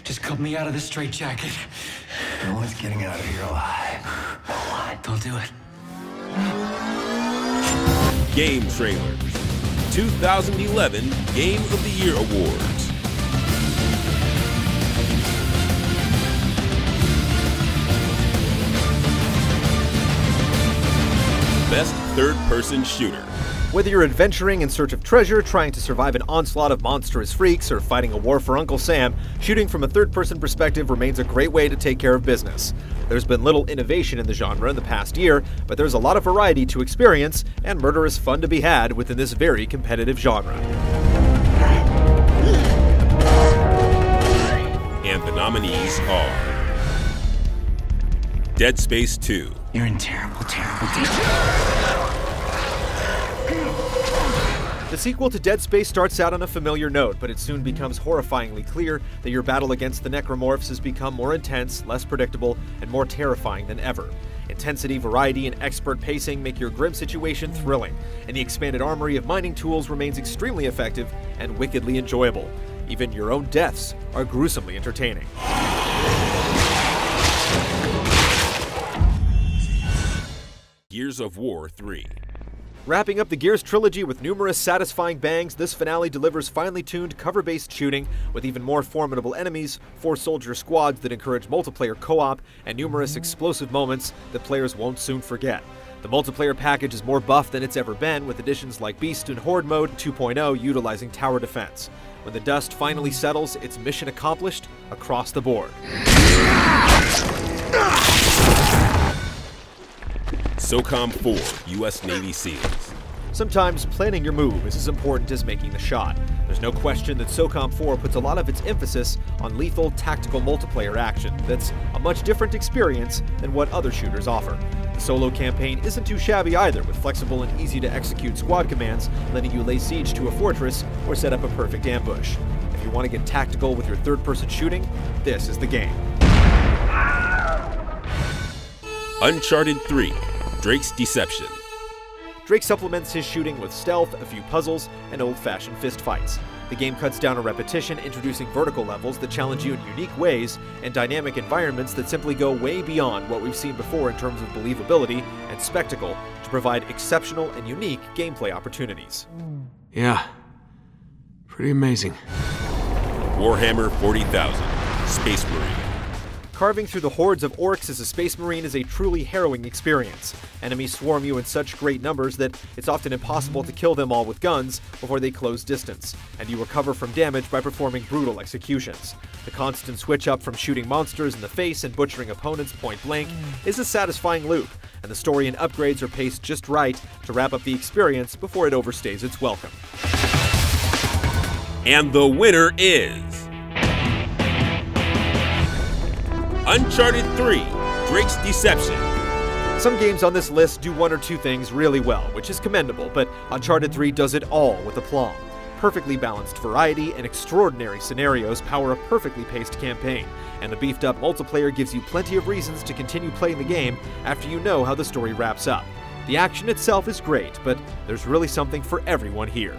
Just cut me out of this straitjacket. No one's getting out of here alive. Don't do it. GameTrailers 2011 Game of the Year Awards. Best third-person shooter. Whether you're adventuring in search of treasure, trying to survive an onslaught of monstrous freaks, or fighting a war for Uncle Sam, shooting from a third-person perspective remains a great way to take care of business. There's been little innovation in the genre in the past year, but there's a lot of variety to experience, and murderous fun to be had within this very competitive genre. And the nominees are Dead Space 2. You're in terrible danger. The sequel to Dead Space starts out on a familiar note, but it soon becomes horrifyingly clear that your battle against the necromorphs has become more intense, less predictable, and more terrifying than ever. Intensity, variety, and expert pacing make your grim situation thrilling, and the expanded armory of mining tools remains extremely effective and wickedly enjoyable. Even your own deaths are gruesomely entertaining. Gears of War 3. Wrapping up the Gears trilogy with numerous satisfying bangs, this finale delivers finely tuned, cover-based shooting with even more formidable enemies, 4-soldier squads that encourage multiplayer co-op, and numerous explosive moments that players won't soon forget. The multiplayer package is more buff than it's ever been, with additions like Beast and Horde Mode 2.0 utilizing tower defense. When the dust finally settles, it's mission accomplished across the board. SOCOM 4 U.S. Navy SEALs. Sometimes planning your move is as important as making the shot. There's no question that SOCOM 4 puts a lot of its emphasis on lethal, tactical multiplayer action that's a much different experience than what other shooters offer. The solo campaign isn't too shabby either, with flexible and easy-to-execute squad commands letting you lay siege to a fortress or set up a perfect ambush. If you want to get tactical with your third-person shooting, this is the game. Uncharted 3 Drake's Deception. Drake supplements his shooting with stealth, a few puzzles, and old-fashioned fistfights. The game cuts down on repetition, introducing vertical levels that challenge you in unique ways, and dynamic environments that simply go way beyond what we've seen before in terms of believability and spectacle to provide exceptional and unique gameplay opportunities. Yeah, pretty amazing. Warhammer 40,000 Space Marine. Carving through the hordes of orcs as a space marine is a truly harrowing experience. Enemies swarm you in such great numbers that it's often impossible to kill them all with guns before they close distance, and you recover from damage by performing brutal executions. The constant switch up from shooting monsters in the face and butchering opponents point blank is a satisfying loop, and the story and upgrades are paced just right to wrap up the experience before it overstays its welcome. And the winner is Uncharted 3 Drake's Deception. Some games on this list do one or two things really well, which is commendable, but Uncharted 3 does it all with aplomb. Perfectly balanced variety and extraordinary scenarios power a perfectly paced campaign, and the beefed-up multiplayer gives you plenty of reasons to continue playing the game after you know how the story wraps up. The action itself is great, but there's really something for everyone here.